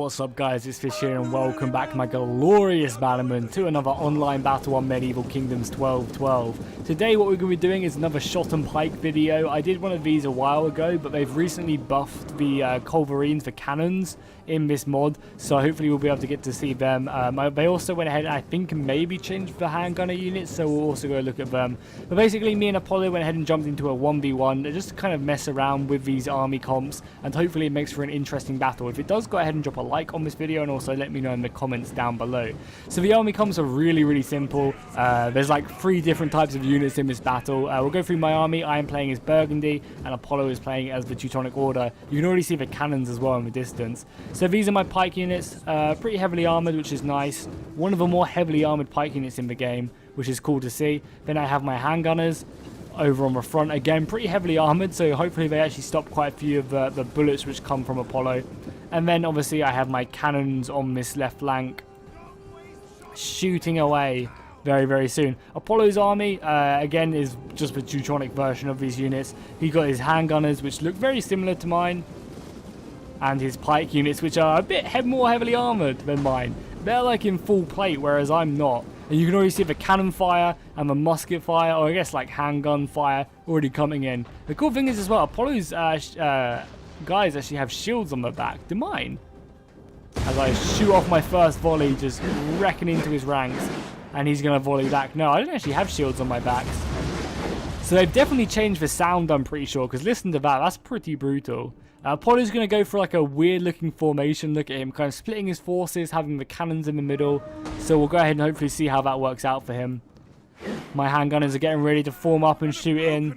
What's up guys, it's Fish here and welcome back my glorious Bannerman to another online battle on Medieval Kingdoms 1212. Today what we're going to be doing is another shot and pike video. I did one of these a while ago, but they've recently buffed the culverines for cannons in this mod, so hopefully we'll be able to get to see them. They also went ahead and I think maybe changed the handgunner units, so we'll also go look at them. But basically me and Apollo went ahead and jumped into a 1v1 just to kind of mess around with these army comps, and hopefully it makes for an interesting battle. If it does, go ahead and drop a like on this video and also let me know in the comments down below. So the army comps are really simple. There's like 3 different types of units in this battle. We'll go through my army. I am playing as Burgundy and Apollo is playing as the Teutonic Order. You can already see the cannons as well in the distance. So these are my pike units, pretty heavily armored, which is nice. One of the more heavily armored pike units in the game, which is cool to see. Then I have my handgunners over on the front, again pretty heavily armored, so hopefully they actually stop quite a few of the bullets which come from Apollo. And then obviously I have my cannons on this left flank shooting away very soon. Apollo's army again is just the Teutonic version of these units. He got his handgunners which look very similar to mine, and his pike units which are a bit more heavily armored than mine. They're like in full plate, whereas I'm not. And you can already see the cannon fire and the musket fire, or I guess like handgun fire, already coming in. The cool thing is as well, Apollo's guys actually have shields on their back. Do mine? As I shoot off my first volley, just wrecking into his ranks, and he's going to volley back. No, I don't actually have shields on my backs. So they've definitely changed the sound, I'm pretty sure, because listen to that, that's pretty brutal. Apollo's going to go for like a weird looking formation. Look at him, kind of splitting his forces, having the cannons in the middle. So we'll go ahead and hopefully see how that works out for him. My handgunners are getting ready to form up and shoot in.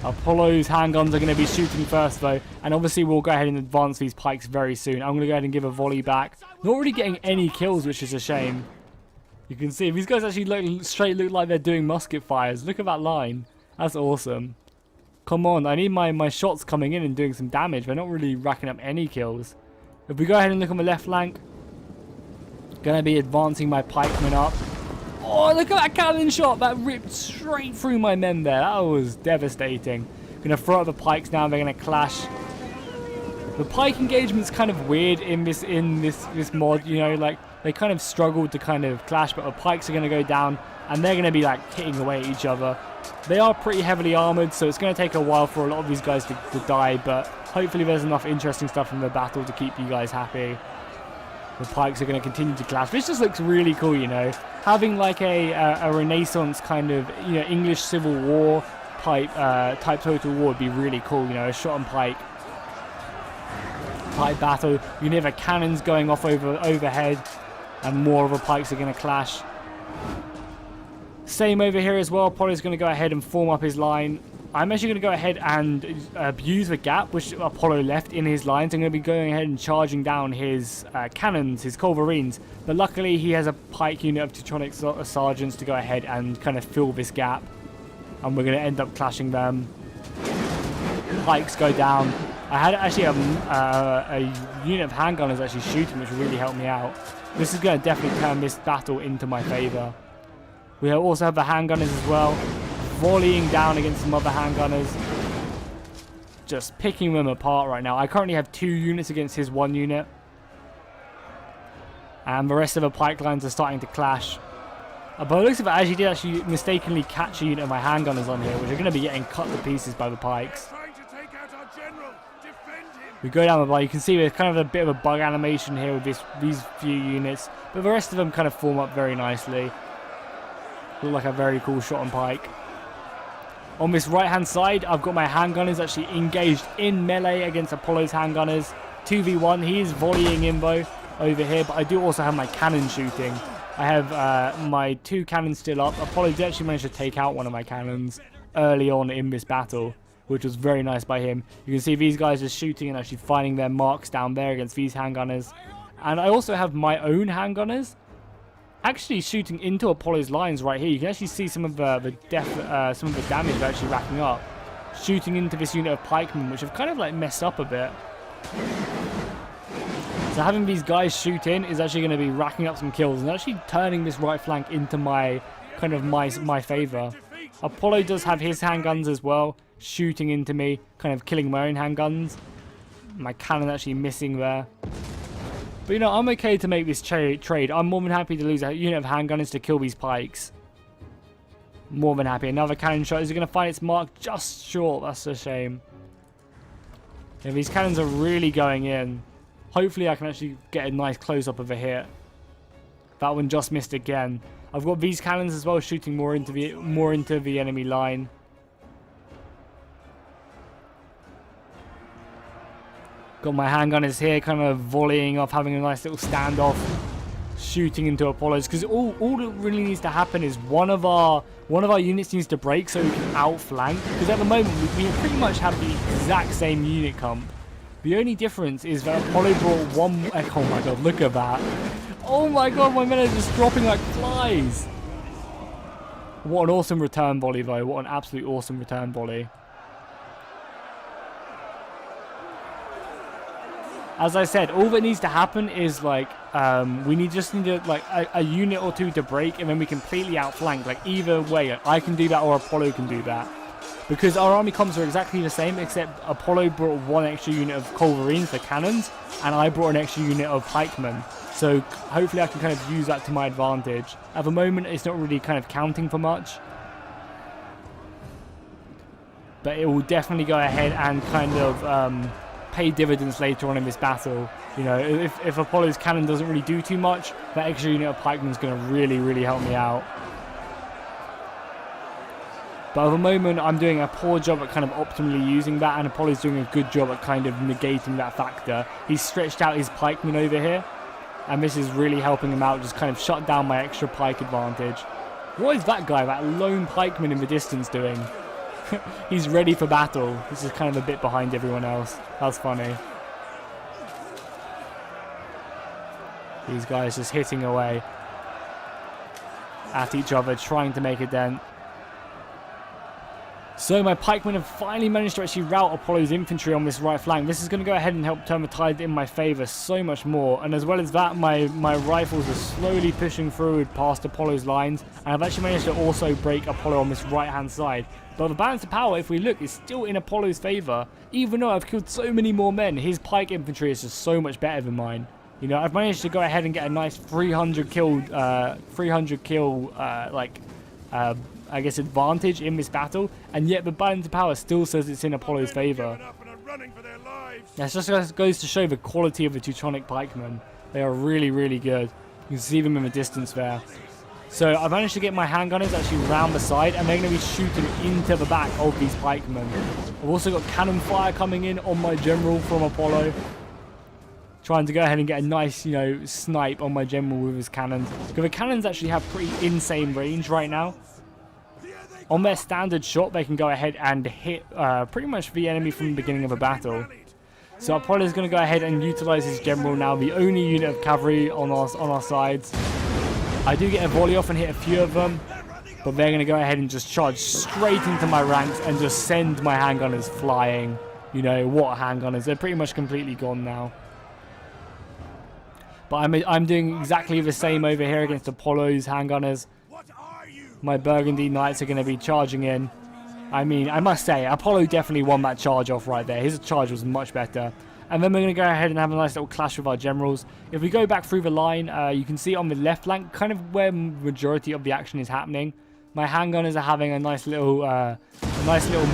Apollo's handguns are going to be shooting first though, and obviously we'll go ahead and advance these pikes very soon. I'm going to go ahead and give a volley back. Not really getting any kills, which is a shame. You can see these guys actually look like they're doing musket fires. Look at that line. That's awesome. Come on, I need my shots coming in and doing some damage. They're not really racking up any kills. If we go ahead and look on the left flank, going to be advancing my pikemen up. Oh, look at that cannon shot. That ripped straight through my men there. That was devastating. Going to throw up the pikes now. They're going to clash. The pike engagement's kind of weird in this mod. You know, like they kind of struggle to kind of clash, but the pikes are going to go down and they're going to be like hitting away at each other. They are pretty heavily armored, so it's going to take a while for a lot of these guys to die, but hopefully there's enough interesting stuff in the battle to keep you guys happy. The pikes are going to continue to clash. This just looks really cool, you know. Having like a Renaissance kind of, you know, English Civil War type Total War would be really cool, you know, a shot and pike type battle. You can hear the cannons going off overhead, and more of the pikes are going to clash. Same over here as well. Apollo's going to go ahead and form up his line. I'm actually going to go ahead and use the gap which Apollo left in his lines. I'm going to be going ahead and charging down his cannons, his culverines. But luckily he has a pike unit of Teutonic sergeants to go ahead and kind of fill this gap. And we're going to end up clashing them. Pikes go down. I had actually a unit of handgunners actually shooting, which really helped me out. This is going to definitely turn this battle into my favor. We also have the handgunners as well, volleying down against some other handgunners. Just picking them apart right now. I currently have 2 units against his 1 unit. And the rest of the pike lines are starting to clash. But it looks like I actually did mistakenly catch a unit of my handgunners on here, which are going to be getting cut to pieces by the pikes. We go down the line. You can see there's kind of a bit of a bug animation here with these few units. But the rest of them kind of form up very nicely. Look like a very cool shot on pike. On this right hand side, I've got my handgunners actually engaged in melee against Apollo's handgunners. 2v1, he is volleying in though over here, but I do also have my cannon shooting. I have my 2 cannons still up. Apollo did actually manage to take out one of my cannons early on in this battle, which was very nice by him. You can see these guys are shooting and actually finding their marks down there against these handgunners. And I also have my own handgunners actually shooting into Apollo's lines right here. You can actually see some of the damage they're actually racking up, shooting into this unit of pikemen, which have kind of like messed up a bit. So having these guys shoot in is actually going to be racking up some kills and actually turning this right flank into my favor. Apollo does have his handguns as well, shooting into me, kind of killing my own handguns. My cannon actually missing there. But, you know, I'm okay to make this trade. I'm more than happy to lose a unit of handgunners to kill these pikes. More than happy. Another cannon shot. Is it going to find its mark just short? That's a shame. Yeah, these cannons are really going in. Hopefully I can actually get a nice close-up of a hit. That one just missed again. I've got these cannons as well, shooting more into the enemy line. Got my handgunners here, kind of volleying off, having a nice little standoff, shooting into Apollos. Because all that really needs to happen is one of our units needs to break so we can outflank. Because at the moment we pretty much have the exact same unit comp. The only difference is that Apollo brought one. Oh my god! Look at that! Oh my god! My men are just dropping like flies. What an awesome return volley, though! What an absolute awesome return volley. As I said, all that needs to happen is like we just need like a unit or two to break, and then we completely outflank. Like either way, I can do that or Apollo can do that, because our army comps are exactly the same, except Apollo brought one extra unit of culverines, the cannons, and I brought an extra unit of pikemen. So hopefully I can kind of use that to my advantage. At the moment, it's not really kind of counting for much, but it will definitely go ahead and kind of pay dividends later on in this battle. You know, if Apollo's cannon doesn't really do too much, that extra unit of pikemen is going to really help me out. But at the moment, I'm doing a poor job at kind of optimally using that, and Apollo's doing a good job at kind of negating that factor. He's stretched out his pikemen over here, and this is really helping him out, just kind of shut down my extra pike advantage. What is that guy, that lone pikeman in the distance doing? He's ready for battle. This is kind of a bit behind everyone else. That's funny. These guys just hitting away at each other, trying to make a dent. So my pikemen have finally managed to actually rout Apollo's infantry on this right flank. This is going to go ahead and help turn the tide in my favour so much more. And as well as that, my rifles are slowly pushing through past Apollo's lines. And I've actually managed to also break Apollo on this right-hand side. But the balance of power, if we look, is still in Apollo's favour. Even though I've killed so many more men, his pike infantry is just so much better than mine. You know, I've managed to go ahead and get a nice 300 kill, I guess, advantage in this battle, and yet the balance of power still says it's in Apollo's favour. That just goes to show the quality of the Teutonic pikemen. They are really good. You can see them in the distance there. So I managed to get my handgunners actually round the side, and they're going to be shooting into the back of these pikemen. I've also got cannon fire coming in on my general from Apollo, trying to go ahead and get a nice, you know, snipe on my general with his cannons. Because the cannons actually have pretty insane range right now. On their standard shot, they can go ahead and hit pretty much the enemy from the beginning of a battle. So Apollo is going to go ahead and utilize his general now, the only unit of cavalry on our sides. I do get a volley off and hit a few of them, but they're going to go ahead and just charge straight into my ranks and just send my handgunners flying. You know, what handgunners? They're pretty much completely gone now. But I'm doing exactly the same over here against Apollo's handgunners. My Burgundy Knights are going to be charging in. I mean, I must say, Apollo definitely won that charge off right there. His charge was much better. And then we're going to go ahead and have a nice little clash with our generals. If we go back through the line, you can see on the left flank, kind of where majority of the action is happening. My handgunners are having a nice little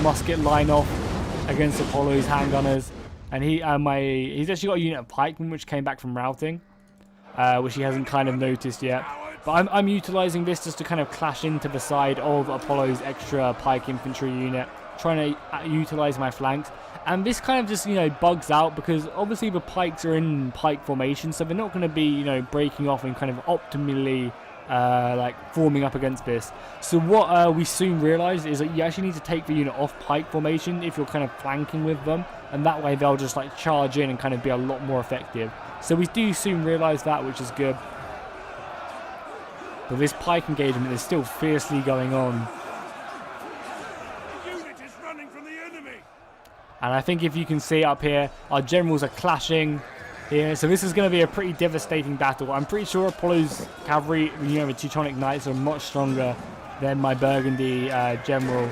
musket line off against Apollo's handgunners. And he's actually got a unit of pikemen which came back from routing, which he hasn't kind of noticed yet. But I'm utilizing this just to kind of clash into the side of Apollo's extra pike infantry unit, trying to utilize my flanks. And this kind of just, you know, bugs out because obviously the pikes are in pike formation, so they're not going to be, you know, breaking off and kind of optimally like forming up against this. So what we soon realized is that you actually need to take the unit off pike formation if you're kind of flanking with them, and that way they'll just like charge in and kind of be a lot more effective. So we do soon realize that, which is good. But this pike engagement is still fiercely going on. And I think if you can see up here, our generals are clashing here. So this is going to be a pretty devastating battle. I'm pretty sure Apollo's cavalry, you know, the Teutonic Knights are much stronger than my Burgundy general.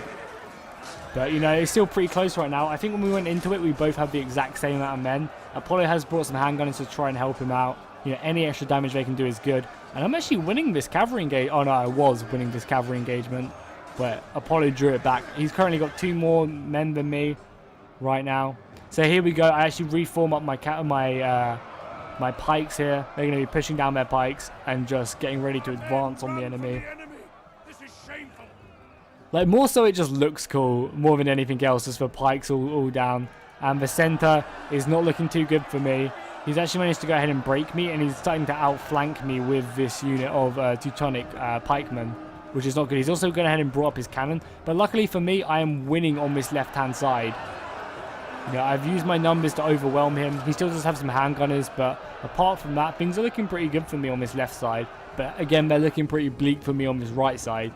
But, you know, it's still pretty close right now. I think when we went into it, we both had the exact same amount of men. Apollo has brought some handgunners to try and help him out. You know, any extra damage they can do is good. And I'm actually winning this cavalry engagement. Oh, no, I was winning this cavalry engagement. But Apollo drew it back. He's currently got 2 more men than me right now. So here we go. I actually reform up my pikes here. They're going to be pushing down their pikes and just getting ready to advance on the enemy. Like, more so it just looks cool more than anything else, just for pikes all down. And the center is not looking too good for me. He's actually managed to go ahead and break me, and he's starting to outflank me with this unit of Teutonic pikemen, which is not good. He's also gone ahead and brought up his cannon. But luckily for me, I am winning on this left-hand side. You know, I've used my numbers to overwhelm him. He still does have some handgunners, but apart from that, things are looking pretty good for me on this left side. But again, they're looking pretty bleak for me on this right side.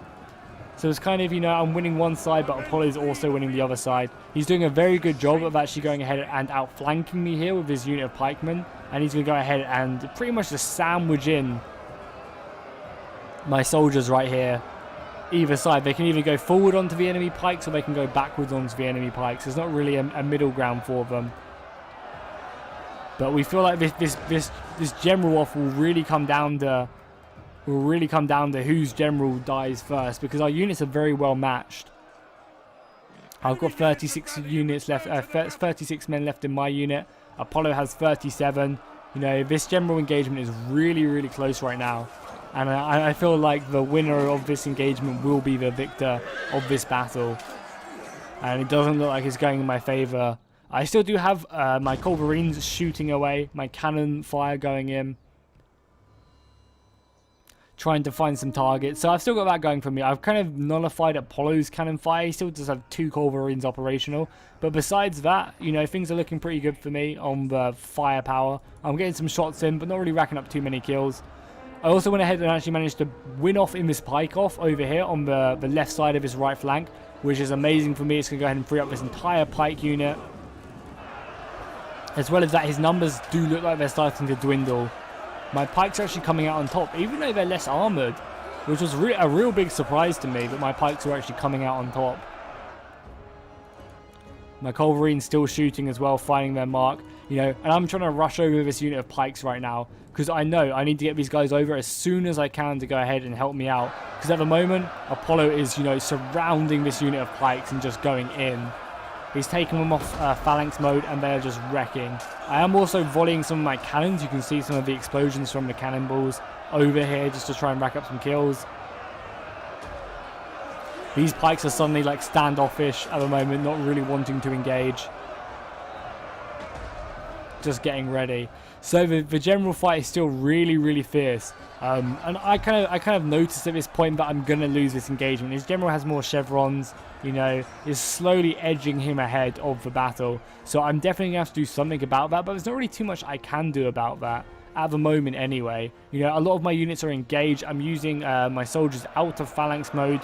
So it's kind of, you know, I'm winning one side, but Apollo's also winning the other side. He's doing a very good job of actually going ahead and outflanking me here with his unit of pikemen. And he's going to go ahead and pretty much just sandwich in my soldiers right here. Either side. They can either go forward onto the enemy pikes, or they can go backwards onto the enemy pikes. There's not really a middle ground for them. But we feel like this general off will really come down to whose general dies first, because our units are very well matched. I've got 36 units left, 36 men left in my unit. Apollo has 37. You know, this general engagement is really, really close right now. And I feel like the winner of this engagement will be the victor of this battle. And it doesn't look like it's going in my favor. I still do have my culverines shooting away, my cannon fire going in, trying to find some targets. So I've still got that going for me. I've kind of nullified Apollo's cannon fire. He still does have 2 culverines operational. But besides that, you know, things are looking pretty good for me on the firepower. I'm getting some shots in, but not really racking up too many kills. I also went ahead and actually managed to win off in this pike off over here on the left side of his right flank, which is amazing for me. It's going to go ahead and free up this entire pike unit. As well as that, his numbers do look like they're starting to dwindle. My pikes are actually coming out on top, even though they're less armored, which was a real big surprise to me that my pikes were actually coming out on top. My culverines still shooting as well, finding their mark. You know, and I'm trying to rush over this unit of pikes right now, because I know I need to get these guys over as soon as I can to go ahead and help me out. Because at the moment, Apollo is, you know, surrounding this unit of pikes and just going in. He's taking them off phalanx mode, and they're just wrecking. I am also volleying some of my cannons. You can see some of the explosions from the cannonballs over here just to try and rack up some kills. These pikes are suddenly like standoffish at the moment, not really wanting to engage. Just getting ready. So the general fight is still really, really fierce. And I kind of noticed at this point that I'm gonna lose this engagement. His general has more chevrons, you know, is slowly edging him ahead of the battle. So I'm definitely gonna have to do something about that, but there's not really too much I can do about that at the moment anyway. You know, a lot of my units are engaged. I'm using my soldiers out of phalanx mode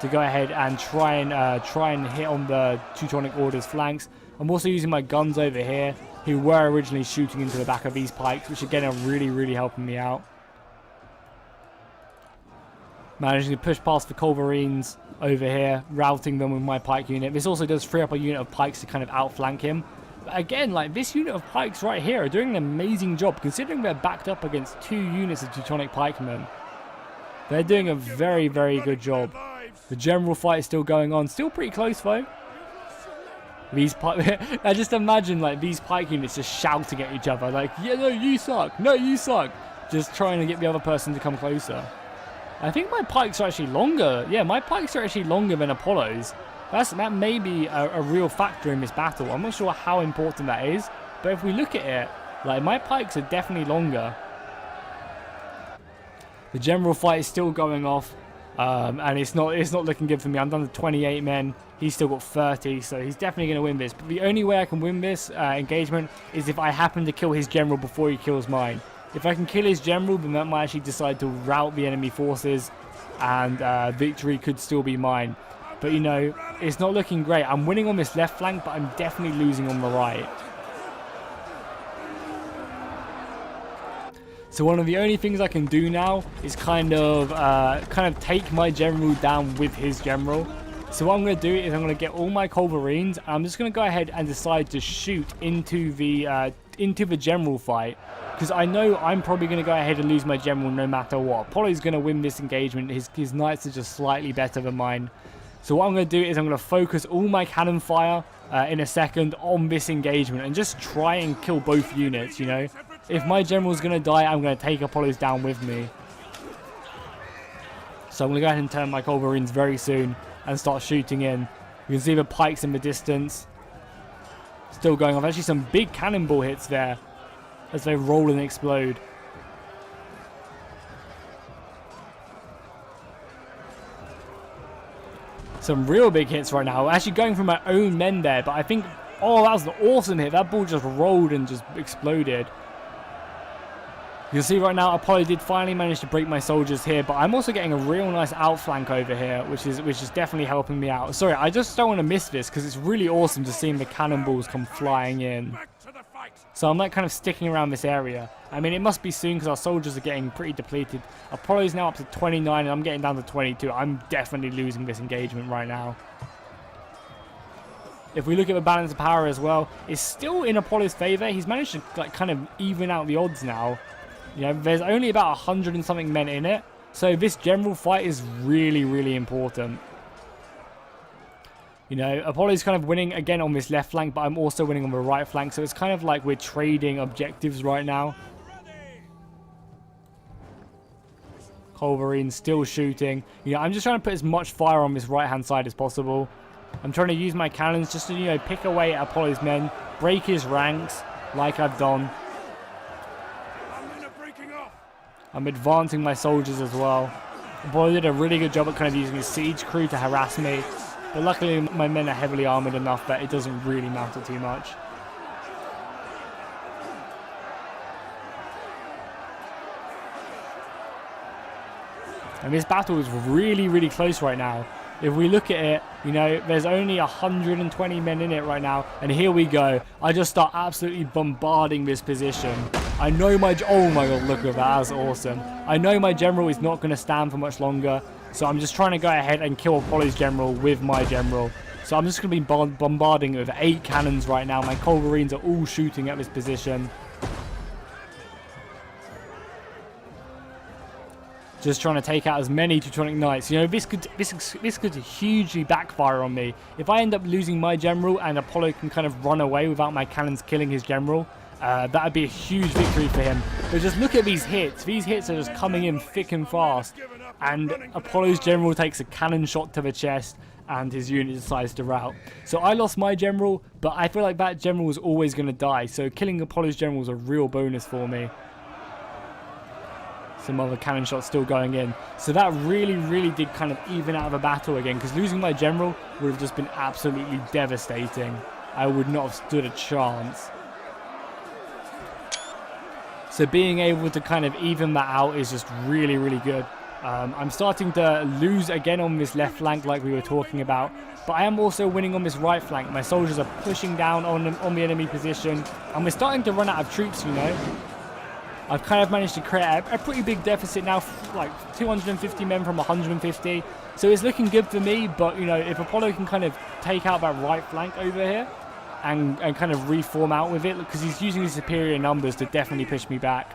to go ahead and try and hit on the Teutonic Order's flanks. I'm also using my guns over here, who were originally shooting into the back of these pikes, which again are really, really helping me out. Managing to push past the culverines over here, routing them with my pike unit. This also does free up a unit of pikes to kind of outflank him. But again, like, this unit of pikes right here are doing an amazing job, considering they're backed up against 2 units of Teutonic pikemen. They're doing a very, very good job. The general fight is still going on. Still pretty close, though. These I just imagine, like, these pike units just shouting at each other, like, yeah, no, you suck. No, you suck. Just trying to get the other person to come closer. I think my pikes are actually longer. Yeah, my pikes are actually longer than Apollo's. That may be a real factor in this battle. I'm not sure how important that is. But if we look at it, like, my pikes are definitely longer. The general fight is still going off. And it's not looking good for me. I'm down to 28 men. He's still got 30, so he's definitely going to win this. But the only way I can win this engagement is if I happen to kill his general before he kills mine. If I can kill his general, then that might actually decide to rout the enemy forces, and victory could still be mine. But, you know, it's not looking great. I'm winning on this left flank, but I'm definitely losing on the right. So one of the only things I can do now is kind of take my general down with his general. So what I'm going to do is I'm going to get all my culverines. And I'm just going to go ahead and decide to shoot into the general fight. Because I know I'm probably going to go ahead and lose my general no matter what. Apollo's going to win this engagement. His knights are just slightly better than mine. So what I'm going to do is I'm going to focus all my cannon fire in a second on this engagement. And just try and kill both units, you know. If my general's going to die, I'm going to take Apollo's down with me. So I'm going to go ahead and turn my culverines very soon and start shooting in. You can see the pikes in the distance. Still going off. Actually some big cannonball hits there as they roll and explode. Some real big hits right now. Actually going for my own men there, but I think, oh, that was an awesome hit. That ball just rolled and just exploded. You can see right now Apollo did finally manage to break my soldiers here, but I'm also getting a real nice outflank over here, which is definitely helping me out. Sorry, I just don't want to miss this because it's really awesome to see the cannonballs come flying in. So I'm like kind of sticking around this area. I mean, it must be soon because our soldiers are getting pretty depleted. Apollo's now up to 29 and I'm getting down to 22. I'm definitely losing this engagement right now. If we look at the balance of power as well, it's still in Apollo's favor. He's managed to like kind of even out the odds now. You know, there's only about 100 and something men in it. So this general fight is really, really important. You know, Apollo's kind of winning again on this left flank, but I'm also winning on the right flank. So it's kind of like we're trading objectives right now. Culverine still shooting. You know, I'm just trying to put as much fire on this right-hand side as possible. I'm trying to use my cannons just to, you know, pick away at Apollo's men, break his ranks like I've done. I'm advancing my soldiers as well. Apollo did a really good job at kind of using his siege crew to harass me. But luckily my men are heavily armoured enough that it doesn't really matter too much. And this battle is really, really close right now. If we look at it, you know, there's only 120 men in it right now. And here we go. I just start absolutely bombarding this position. I know my... Oh my god, look at that. That's awesome. I know my general is not going to stand for much longer. So I'm just trying to go ahead and kill Apollo's general with my general. So I'm just going to be bombarding it with 8 cannons right now. My culverines are all shooting at this position. Just trying to take out as many Teutonic Knights. You know, this could hugely backfire on me. If I end up losing my general and Apollo can kind of run away without my cannons killing his general, that would be a huge victory for him. But just look at these hits. These hits are just coming in thick and fast. And Apollo's general takes a cannon shot to the chest and his unit decides to rout. So I lost my general, but I feel like that general was always going to die. So killing Apollo's general was a real bonus for me. Some other cannon shots still going in. So that really, really did kind of even out of a battle again. Because losing my general would have just been absolutely devastating. I would not have stood a chance. So being able to kind of even that out is just really, really good. I'm starting to lose again on this left flank like we were talking about. But I am also winning on this right flank. My soldiers are pushing down on the enemy position. And we're starting to run out of troops, you know. I've kind of managed to create a pretty big deficit now, like 250 men from 150. So it's looking good for me, but, you know, if Apollo can kind of take out that right flank over here and kind of reform out with it, because he's using his superior numbers to definitely push me back.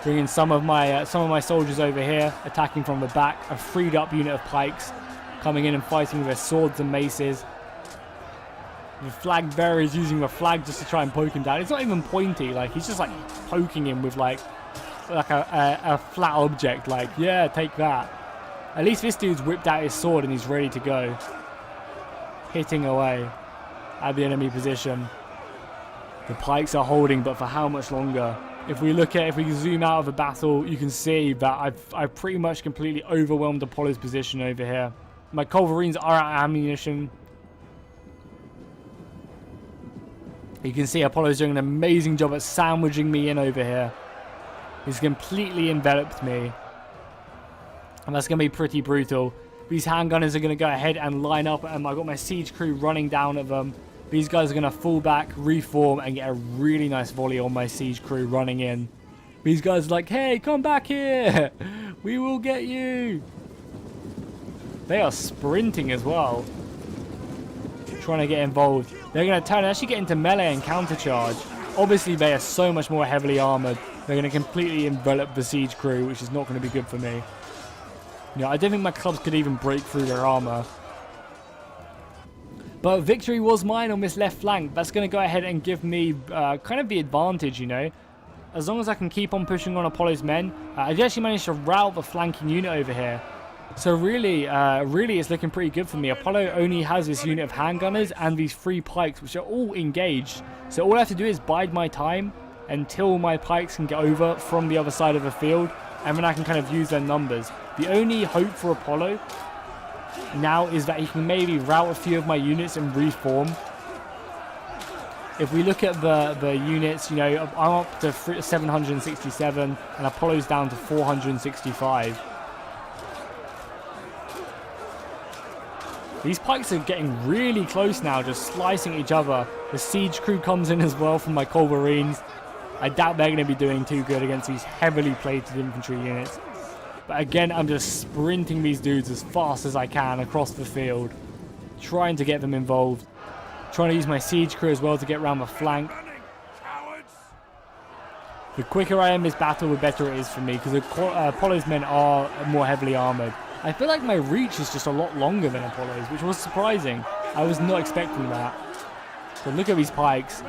Bringing some of my soldiers over here, attacking from the back. A freed up unit of pikes coming in and fighting with their swords and maces. The flag bearer is using the flag just to try and poke him down. It's not even pointy, like he's just like poking him with like a flat object, like, yeah, take that. At least this dude's whipped out his sword and he's ready to go. Hitting away at the enemy position. The pikes are holding, but for how much longer? If we zoom out of the battle, you can see that I've pretty much completely overwhelmed Apollo's position over here. My culverines are out of ammunition. You can see Apollo's doing an amazing job at sandwiching me in over here. He's completely enveloped me. And that's going to be pretty brutal. These handgunners are going to go ahead and line up, and I've got my siege crew running down at them. These guys are going to fall back, reform, and get a really nice volley on my siege crew running in. These guys are like, hey, come back here. We will get you. They are sprinting as well, trying to get involved. They're going to turn and actually get into melee and countercharge. Obviously, they are so much more heavily armored. They're going to completely envelop the siege crew, which is not going to be good for me. You know, I don't think my clubs could even break through their armor. But victory was mine on this left flank. That's going to go ahead and give me kind of the advantage, you know. As long as I can keep on pushing on Apollo's men. I actually managed to rout the flanking unit over here. So really, it's looking pretty good for me. Apollo only has this unit of handgunners and these 3 pikes, which are all engaged. So all I have to do is bide my time until my pikes can get over from the other side of the field, and then I can kind of use their numbers. The only hope for Apollo now is that he can maybe rout a few of my units and reform. If we look at the units, you know, I'm up to 767 and Apollo's down to 465. These pikes are getting really close now, just slicing each other. The siege crew comes in as well from my culverines. I doubt they're going to be doing too good against these heavily plated infantry units. But again, I'm just sprinting these dudes as fast as I can across the field, trying to get them involved. Trying to use my siege crew as well to get around the flank. The quicker I end this battle, the better it is for me, because Apollo's men are more heavily armored. I feel like my reach is just a lot longer than Apollo's, which was surprising. I was not expecting that. But look at these pikes.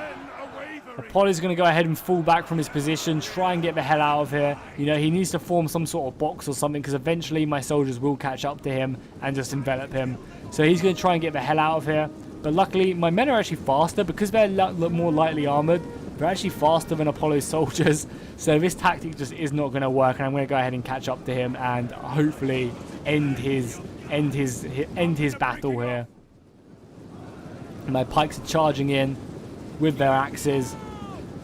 Apollo's going to go ahead and fall back from his position, try and get the hell out of here. You know, he needs to form some sort of box or something, because eventually my soldiers will catch up to him and just envelop him. So he's going to try and get the hell out of here. But luckily, my men are actually faster, because they're more lightly armored. They're actually faster than Apollo's soldiers. So this tactic just is not going to work, and I'm going to go ahead and catch up to him and hopefully end his battle here. My pikes are charging in with their axes.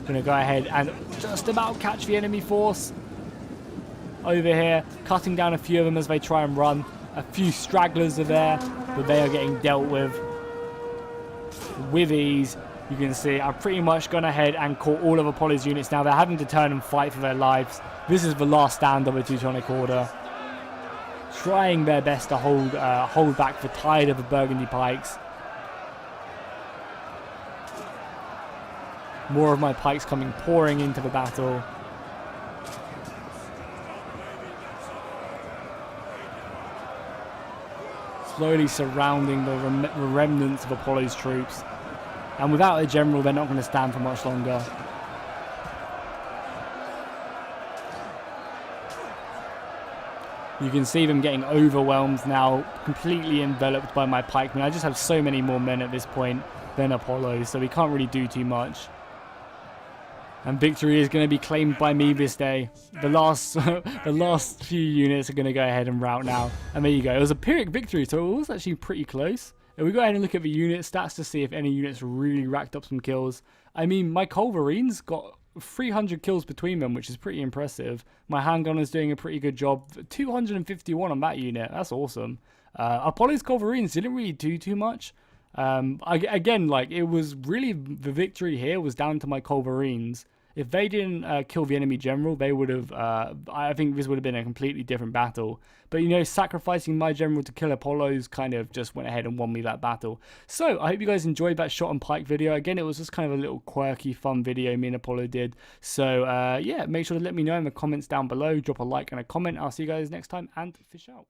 Going to go ahead and just about catch the enemy force over here, cutting down a few of them as they try and run. A few stragglers are there, but they are getting dealt with ease. You can see I've pretty much gone ahead and caught all of Apollo's units now. They're having to turn and fight for their lives. This is the last stand of the Teutonic Order, trying their best to hold back the tide of the Burgundy pikes. More of my pikes pouring into the battle. Slowly surrounding the remnants of Apollo's troops. And without a general, they're not going to stand for much longer. You can see them getting overwhelmed now, completely enveloped by my pikemen. I just have so many more men at this point than Apollo, so we can't really do too much. And victory is going to be claimed by me this day. The last few units are going to go ahead and rout now. And there you go. It was a Pyrrhic victory, so it was actually pretty close. If we go ahead and look at the unit stats to see if any units really racked up some kills. I mean, my culverines got 300 kills between them, which is pretty impressive. My handgunner's doing a pretty good job. 251 on that unit. That's awesome. Apollo's culverines didn't really do too much. Again, like, it was really, the victory here was down to my culverines. If they didn't kill the enemy general, they would have, I think this would have been a completely different battle. But, you know, sacrificing my general to kill Apollo's kind of just went ahead and won me that battle. So, I hope you guys enjoyed that shot and pike video. Again, it was just kind of a little quirky, fun video me and Apollo did. So, yeah, make sure to let me know in the comments down below. Drop a like and a comment. I'll see you guys next time, and fish out.